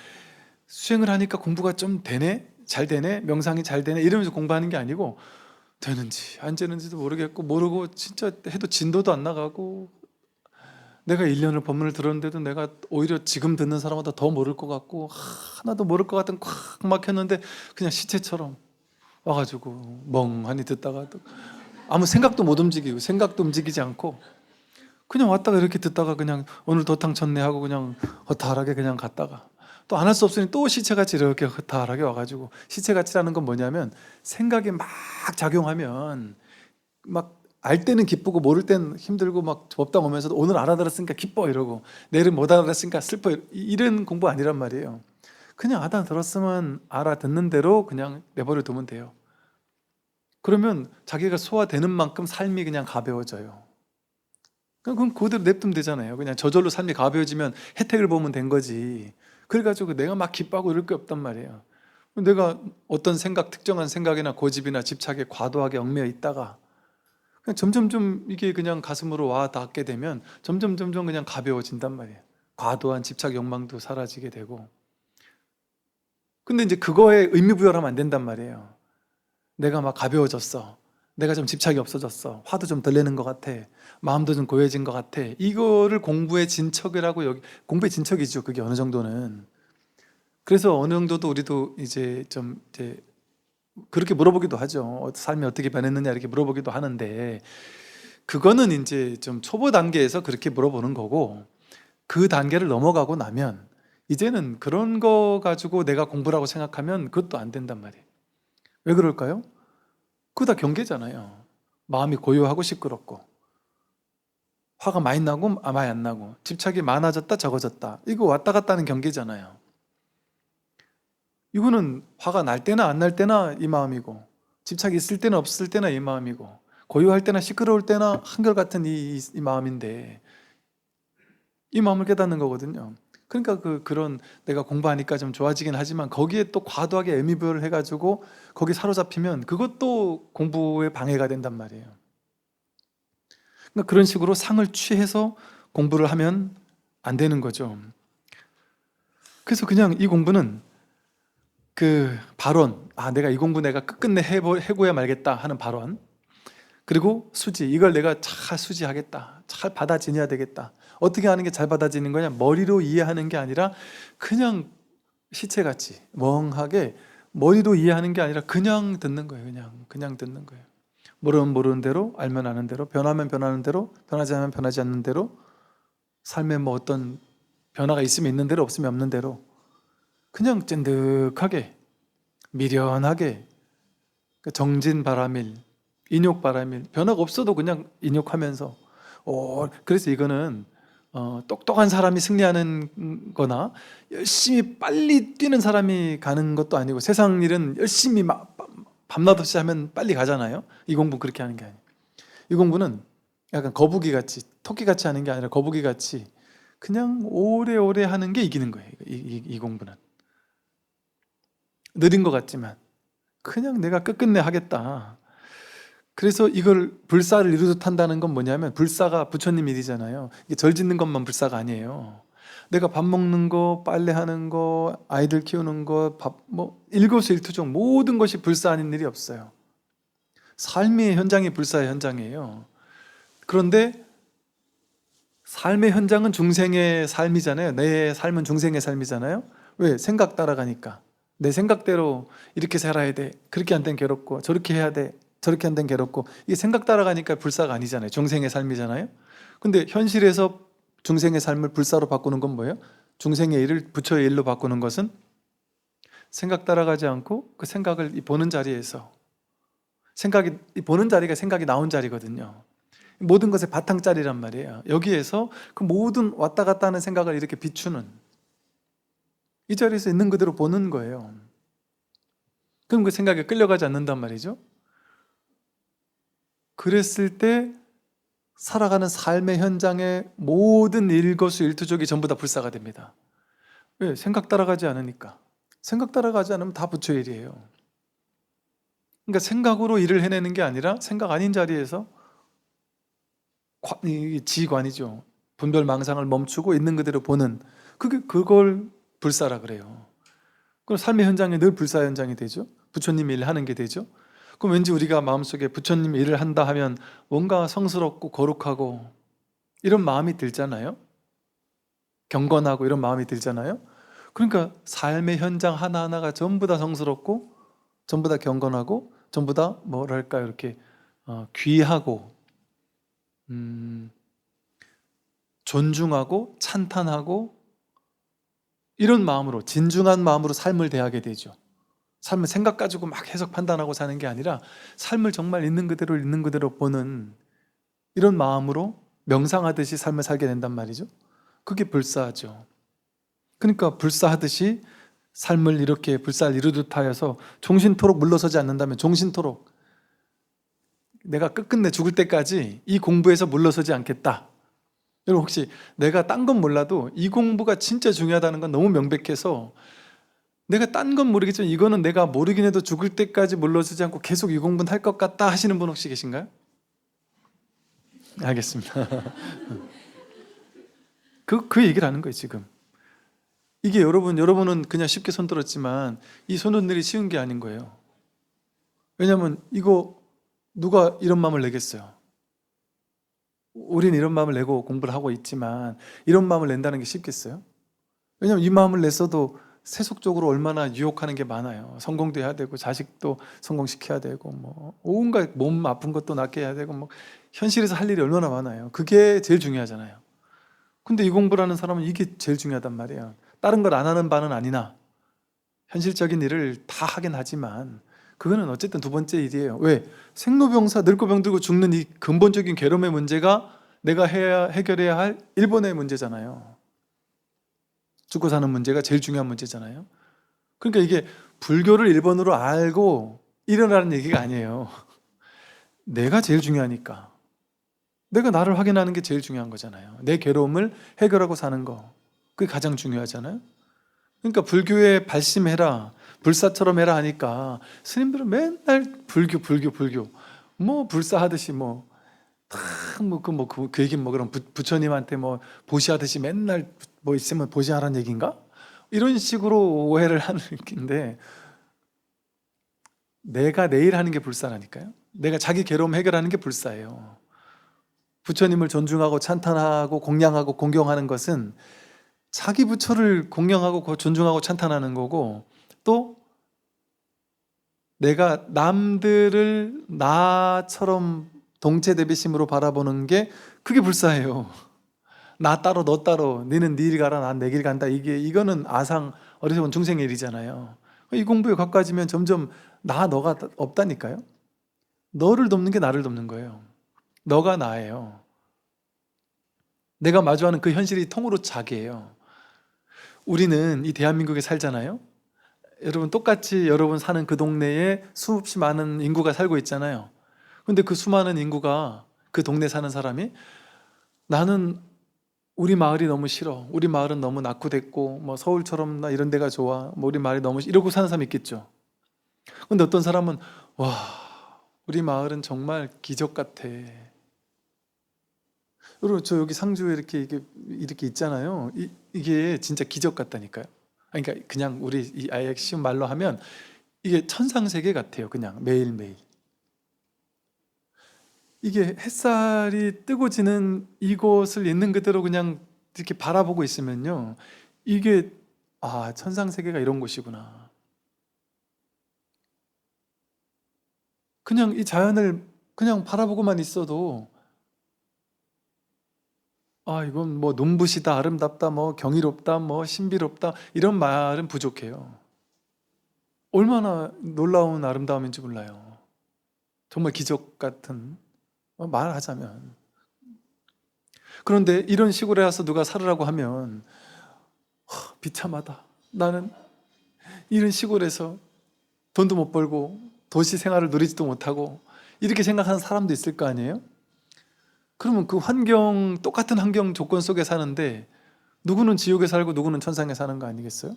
수행을 하니까 공부가 좀 되네, 잘 되네, 명상이 잘 되네 이러면서 공부하는 게 아니고 되는지 안 되는지도 모르겠고, 모르고 진짜 해도 진도도 안 나가고, 내가 1년을 법문을 들었는데도 내가 오히려 지금 듣는 사람보다 더 모를 것 같고 하나도 모를 것 같은 꽉 막혔는데 그냥 시체처럼 와가지고 멍하니 듣다가 아무 생각도 못 움직이고 생각도 움직이지 않고 그냥 왔다가 이렇게 듣다가 그냥 오늘 도탕 쳤네 하고 그냥 허탈하게 그냥 갔다가 또 안 할 수 없으니 또 시체같이 이렇게 허탈하게 와가지고, 시체같이라는 건 뭐냐면 생각이 막 작용하면 막 알 때는 기쁘고 모를 때는 힘들고 막 법당 오면서도 오늘 알아들었으니까 기뻐 이러고 내일은 못 알아들었으니까 슬퍼 이런 공부 아니란 말이에요. 그냥 알아들었으면 알아듣는 대로 그냥 내버려 두면 돼요. 그러면 자기가 소화되는 만큼 삶이 그냥 가벼워져요. 그럼 그대로 냅두면 되잖아요. 그냥 저절로 삶이 가벼워지면 혜택을 보면 된 거지. 그래가지고 내가 막 기뻐하고 이럴 게 없단 말이에요. 내가 어떤 생각, 특정한 생각이나 고집이나 집착에 과도하게 얽매여 있다가 그냥 점점점 이게 그냥 가슴으로 와 닿게 되면 점점 그냥 가벼워진단 말이에요. 과도한 집착 욕망도 사라지게 되고. 근데 이제 그거에 의미부여를 하면 안 된단 말이에요. 내가 막 가벼워졌어, 내가 좀 집착이 없어졌어, 화도 좀 덜 내는 것 같아, 마음도 좀 고요해진 것 같아, 이거를 공부의 진척이라고, 여기 공부의 진척이죠. 그게 어느 정도는. 그래서 어느 정도도 우리도 이제 좀 이제 그렇게 물어보기도 하죠. 삶이 어떻게 변했느냐 이렇게 물어보기도 하는데, 그거는 이제 좀 초보 단계에서 그렇게 물어보는 거고, 그 단계를 넘어가고 나면 이제는 그런 거 가지고 내가 공부라고 생각하면 그것도 안 된단 말이에요. 왜 그럴까요? 그거 다 경계잖아요. 마음이 고요하고 시끄럽고, 화가 많이 나고 많이 안 나고, 집착이 많아졌다 적어졌다, 이거 왔다 갔다 하는 경계잖아요. 이거는 화가 날 때나 안 날 때나 이 마음이고, 집착이 있을 때나 없을 때나 이 마음이고, 고요할 때나 시끄러울 때나 한결같은 이 마음인데, 이 마음을 깨닫는 거거든요. 그러니까 그런 내가 공부하니까 좀 좋아지긴 하지만 거기에 또 과도하게 의미부여를 해가지고 거기 사로잡히면 그것도 공부에 방해가 된단 말이에요. 그러니까 그런 식으로 상을 취해서 공부를 하면 안 되는 거죠. 그래서 그냥 이 공부는 그 발언, 내가 이 공부 내가 끝끝내 해고야 말겠다 하는 발언, 그리고 수지, 이걸 내가 잘 수지하겠다, 잘 받아 지녀야 되겠다. 어떻게 하는 게 잘 받아지는 거냐? 머리로 이해하는 게 아니라 그냥 시체같이 멍하게, 머리로 이해하는 게 아니라 그냥 듣는 거예요. 그냥 듣는 거예요. 모르면 모르는 대로, 알면 아는 대로, 변하면 변하는 대로, 변하지 않으면 변하지 않는 대로, 삶에 뭐 어떤 변화가 있으면 있는 대로, 없으면 없는 대로 그냥 찐득하게 미련하게, 정진바라밀, 인욕바라밀, 변화가 없어도 그냥 인욕하면서. 그래서 이거는 똑똑한 사람이 승리하는 거나 열심히 빨리 뛰는 사람이 가는 것도 아니고, 세상 일은 열심히 밤낮 없이 하면 빨리 가잖아요. 이 공부는 그렇게 하는 게 아니에요. 이 공부는 약간 거북이같이, 토끼같이 하는 게 아니라 거북이같이 그냥 오래오래 하는 게 이기는 거예요. 이 공부는 느린 것 같지만 그냥 내가 끝끝내 하겠다. 그래서 이걸 불사를 이루듯 한다는 건 뭐냐면, 불사가 부처님 일이잖아요. 이게 절 짓는 것만 불사가 아니에요. 내가 밥 먹는 거, 빨래하는 거, 아이들 키우는 거, 일거수일투족 모든 것이 불사 아닌 일이 없어요. 삶의 현장이 불사의 현장이에요. 그런데 삶의 현장은 중생의 삶이잖아요. 내 삶은 중생의 삶이잖아요. 왜? 생각 따라가니까. 내 생각대로 이렇게 살아야 돼, 그렇게 안 되면 괴롭고, 저렇게 해야 돼, 저렇게 안 되면 괴롭고, 이게 생각 따라가니까 불사가 아니잖아요. 중생의 삶이잖아요. 근데 현실에서 중생의 삶을 불사로 바꾸는 건 뭐예요? 중생의 일을 부처의 일로 바꾸는 것은 생각 따라가지 않고 그 생각을 보는 자리에서, 이 보는 자리가 생각이 나온 자리거든요. 모든 것의 바탕자리란 말이에요. 여기에서 그 모든 왔다 갔다 하는 생각을 이렇게 비추는, 이 자리에서 있는 그대로 보는 거예요. 그럼 그 생각에 끌려가지 않는단 말이죠. 그랬을 때 살아가는 삶의 현장에 모든 일거수일투족이 전부 다 불사가 됩니다. 왜? 생각 따라가지 않으니까. 생각 따라가지 않으면 다 부처 일이에요. 그러니까 생각으로 일을 해내는 게 아니라 생각 아닌 자리에서 지관이죠. 분별망상을 멈추고 있는 그대로 보는, 그걸 불사라 그래요. 그럼 삶의 현장에 늘 불사 현장이 되죠. 부처님 일 하는 게 되죠. 그럼 왠지 우리가 마음속에 부처님 일을 한다 하면 뭔가 성스럽고 거룩하고 이런 마음이 들잖아요. 경건하고 이런 마음이 들잖아요. 그러니까 삶의 현장 하나하나가 전부 다 성스럽고 전부 다 경건하고 전부 다 뭐랄까 이렇게 귀하고 존중하고 찬탄하고 이런 마음으로, 진중한 마음으로 삶을 대하게 되죠. 삶을 생각 가지고 막 해석 판단하고 사는 게 아니라 삶을 정말 있는 그대로 보는 이런 마음으로 명상하듯이 삶을 살게 된단 말이죠. 그게 불사죠. 그러니까 불사하듯이 삶을 이렇게 불사를 이루듯 하여서 종신토록 물러서지 않는다면, 종신토록 내가 끝끝내 죽을 때까지 이 공부에서 물러서지 않겠다. 여러분 혹시 내가 딴 건 몰라도 이 공부가 진짜 중요하다는 건 너무 명백해서 내가 딴 건 모르겠지만 이거는 내가 모르긴 해도 죽을 때까지 물러서지 않고 계속 이 공부는 할 것 같다 하시는 분 혹시 계신가요? 알겠습니다. 그 얘기를 하는 거예요 지금. 이게 여러분은 그냥 쉽게 손들었지만 이 손들이 쉬운 게 아닌 거예요. 왜냐하면 이거 누가 이런 마음을 내겠어요? 우린 이런 마음을 내고 공부를 하고 있지만 이런 마음을 낸다는 게 쉽겠어요? 왜냐하면 이 마음을 냈어도 세속적으로 얼마나 유혹하는 게 많아요. 성공도 해야 되고 자식도 성공시켜야 되고 뭐 온갖 몸 아픈 것도 낫게 해야 되고 뭐 현실에서 할 일이 얼마나 많아요. 그게 제일 중요하잖아요. 근데 이 공부를 하는 사람은 이게 제일 중요하단 말이에요. 다른 걸 안 하는 바는 아니나 현실적인 일을 다 하긴 하지만 그거는 어쨌든 두 번째 일이에요. 왜? 생로병사, 늙고 병들고 죽는 이 근본적인 괴로움의 문제가 내가 해결해야 할 1번의 문제잖아요. 죽고 사는 문제가 제일 중요한 문제잖아요. 그러니까 이게 불교를 1번으로 알고 일어나는 얘기가 아니에요. 내가 제일 중요하니까. 내가 나를 확인하는 게 제일 중요한 거잖아요. 내 괴로움을 해결하고 사는 거. 그게 가장 중요하잖아요. 그러니까 불교에 발심해라, 불사처럼 해라 하니까 스님들은 맨날 불교 뭐 불사하듯이 그 얘기 뭐 그럼 부처님한테 뭐 보시하듯이 맨날 뭐 있으면 보시하라는 얘기인가? 이런 식으로 오해를 하는 얘기인데, 내가 내일 하는 게 불사라니까요. 내가 자기 괴로움 해결하는 게 불사예요. 부처님을 존중하고 찬탄하고 공양하고 공경하는 것은 자기 부처를 공경하고 존중하고 찬탄하는 거고, 또 내가 남들을 나처럼 동체대비심으로 바라보는 게 그게 불사예요. 나 따로 너 따로, 너는 네 일 가라 난 내 길 간다, 이거는 아상 어리석은 중생의 일이잖아요. 이 공부에 가까워지면 점점 너가 없다니까요. 너를 돕는 게 나를 돕는 거예요. 너가 나예요. 내가 마주하는 그 현실이 통으로 자기예요. 우리는 이 대한민국에 살잖아요. 여러분 똑같이 여러분 사는 그 동네에 수없이 많은 인구가 살고 있잖아요. 근데 그 수많은 인구가, 그 동네 사는 사람이 나는 우리 마을이 너무 싫어, 우리 마을은 너무 낙후됐고 뭐 서울처럼 나 이런 데가 좋아, 뭐 우리 마을이 너무 이러고 사는 사람이 있겠죠. 근데 어떤 사람은 와, 우리 마을은 정말 기적 같아. 여러분 저 여기 상주에 이렇게 있잖아요. 이게 진짜 기적 같다니까요. 그러니까 그냥 우리 아예 쉬운 말로 하면 이게 천상세계 같아요. 그냥 매일매일 이게 햇살이 뜨고 지는 이곳을 있는 그대로 그냥 이렇게 바라보고 있으면요, 이게 천상세계가 이런 곳이구나. 그냥 이 자연을 그냥 바라보고만 있어도 이건 뭐 눈부시다, 아름답다, 뭐 경이롭다, 뭐 신비롭다 이런 말은 부족해요. 얼마나 놀라운 아름다움인지 몰라요. 정말 기적 같은, 말하자면. 그런데 이런 시골에 와서 누가 살으라고 하면 비참하다, 나는 이런 시골에서 돈도 못 벌고 도시 생활을 누리지도 못하고, 이렇게 생각하는 사람도 있을 거 아니에요? 그러면 그 환경, 똑같은 환경 조건 속에 사는데 누구는 지옥에 살고 누구는 천상에 사는 거 아니겠어요?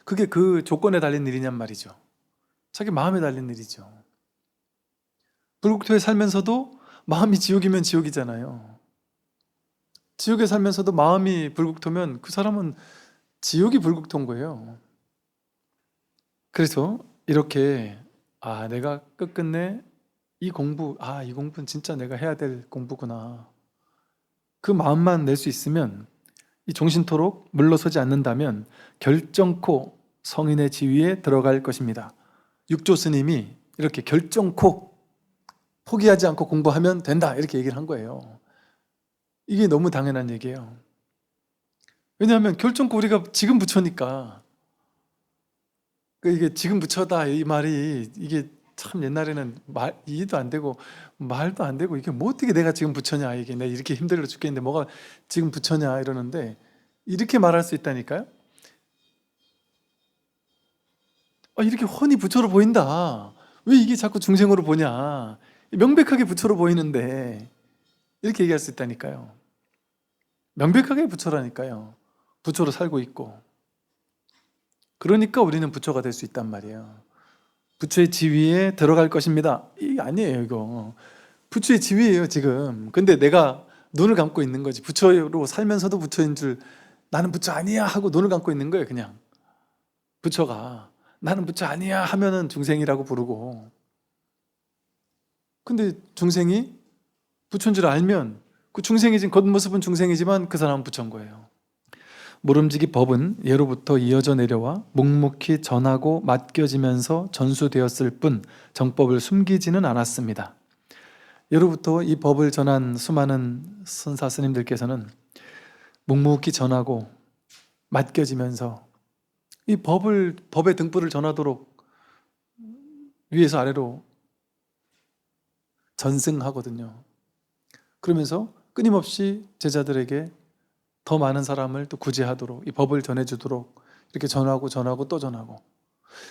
그게 그 조건에 달린 일이냔 말이죠. 자기 마음에 달린 일이죠. 불국토에 살면서도 마음이 지옥이면 지옥이잖아요. 지옥에 살면서도 마음이 불국토면 그 사람은 지옥이 불국토인 거예요. 그래서 이렇게 내가 끝끝내 이 공부는 진짜 내가 해야 될 공부구나. 그 마음만 낼 수 있으면, 이 종신토록 물러서지 않는다면 결정코 성인의 지위에 들어갈 것입니다. 육조 스님이 이렇게 결정코 포기하지 않고 공부하면 된다 이렇게 얘기를 한 거예요. 이게 너무 당연한 얘기예요. 왜냐하면 결정코 우리가 지금 부처니까. 이게 지금 부처다 이 말이, 이게 참 옛날에는 이해도 안 되고 말도 안 되고, 이게 뭐 어떻게 내가 지금 부처냐, 이게 내가 이렇게 힘들어 죽겠는데 뭐가 지금 부처냐 이러는데, 이렇게 말할 수 있다니까요. 이렇게 훤히 부처로 보인다, 왜 이게 자꾸 중생으로 보냐, 명백하게 부처로 보이는데, 이렇게 얘기할 수 있다니까요. 명백하게 부처라니까요. 부처로 살고 있고. 그러니까 우리는 부처가 될 수 있단 말이에요. 부처의 지위에 들어갈 것입니다. 이게 아니에요, 이거. 부처의 지위예요, 지금. 근데 내가 눈을 감고 있는 거지. 부처로 살면서도 부처인 줄, 나는 부처 아니야 하고 눈을 감고 있는 거예요, 그냥. 부처가 나는 부처 아니야 하면은 중생이라고 부르고, 근데 중생이 부처인 줄 알면 그 중생이진, 겉모습은 중생이지만 그 사람은 부처인 거예요. 모름지기 법은 예로부터 이어져 내려와 묵묵히 전하고 맡겨지면서 전수되었을 뿐 정법을 숨기지는 않았습니다. 예로부터 이 법을 전한 수많은 선사 스님들께서는 묵묵히 전하고 맡겨지면서 이 법의 등불을 전하도록 위에서 아래로 전승하거든요. 그러면서 끊임없이 제자들에게 더 많은 사람을 또 구제하도록, 이 법을 전해주도록 이렇게 전하고 또 전하고,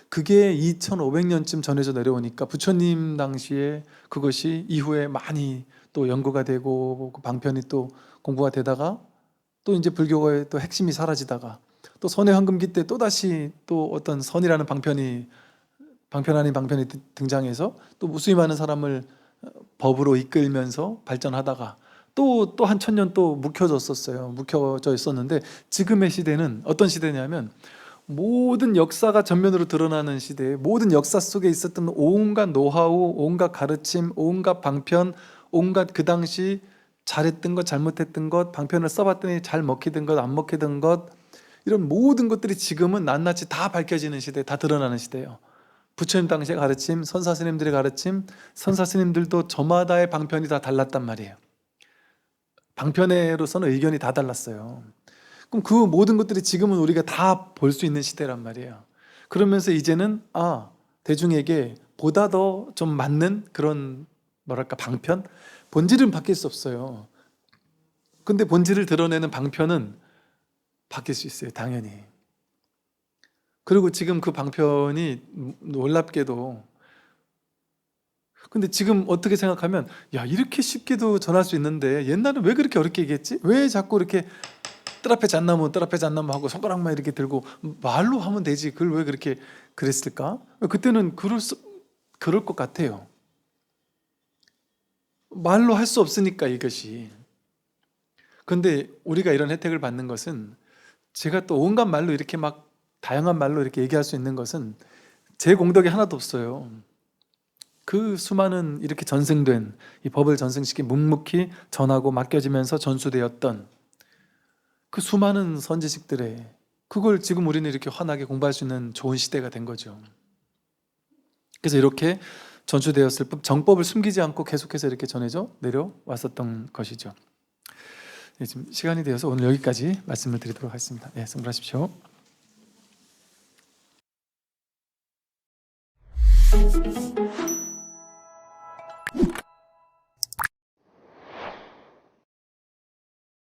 그게 2500년쯤 전해져 내려오니까 부처님 당시에 그것이 이후에 많이 또 연구가 되고 방편이 또 공부가 되다가, 또 이제 불교의 또 핵심이 사라지다가, 또 선의 황금기 때 또다시 또 어떤 선이라는 방편 아닌 방편이 등장해서 또 무수히 많은 사람을 법으로 이끌면서 발전하다가 또 한 1000년 또 묵혀져 있었는데, 지금의 시대는 어떤 시대냐면 모든 역사가 전면으로 드러나는 시대에, 모든 역사 속에 있었던 온갖 노하우, 온갖 가르침, 온갖 방편, 온갖 그 당시 잘했던 것, 잘못했던 것, 방편을 써봤더니 잘 먹히던 것, 안 먹히던 것, 이런 모든 것들이 지금은 낱낱이 다 밝혀지는 시대, 다 드러나는 시대예요. 부처님 당시의 가르침, 선사 스님들의 가르침, 선사 스님들도 저마다의 방편이 다 달랐단 말이에요. 방편으로서는 의견이 다 달랐어요. 그럼 그 모든 것들이 지금은 우리가 다 볼 수 있는 시대란 말이에요. 그러면서 이제는 대중에게 보다 더 좀 맞는 그런 방편? 본질은 바뀔 수 없어요. 근데 본질을 드러내는 방편은 바뀔 수 있어요, 당연히. 그리고 지금 그 방편이 놀랍게도, 근데 지금 어떻게 생각하면 이렇게 쉽게도 전할 수 있는데 옛날엔 왜 그렇게 어렵게 얘기했지? 왜 자꾸 이렇게 뜰 앞에 잣나무 하고 손가락만 이렇게 들고 말로 하면 되지, 그걸 왜 그렇게 그랬을까? 그때는 그럴 것 같아요. 말로 할 수 없으니까, 이것이. 근데 우리가 이런 혜택을 받는 것은, 제가 또 온갖 말로 이렇게 다양한 말로 이렇게 얘기할 수 있는 것은 제 공덕이 하나도 없어요. 그 수많은 이렇게 전승된, 이 법을 전승시키 묵묵히 전하고 맡겨지면서 전수되었던 그 수많은 선지식들의, 그걸 지금 우리는 이렇게 환하게 공부할 수 있는 좋은 시대가 된 거죠. 그래서 이렇게 전수되었을 뿐 정법을 숨기지 않고 계속해서 이렇게 전해져 내려왔었던 것이죠. 지금 시간이 되어서 오늘 여기까지 말씀을 드리도록 하겠습니다. 승불하십시오.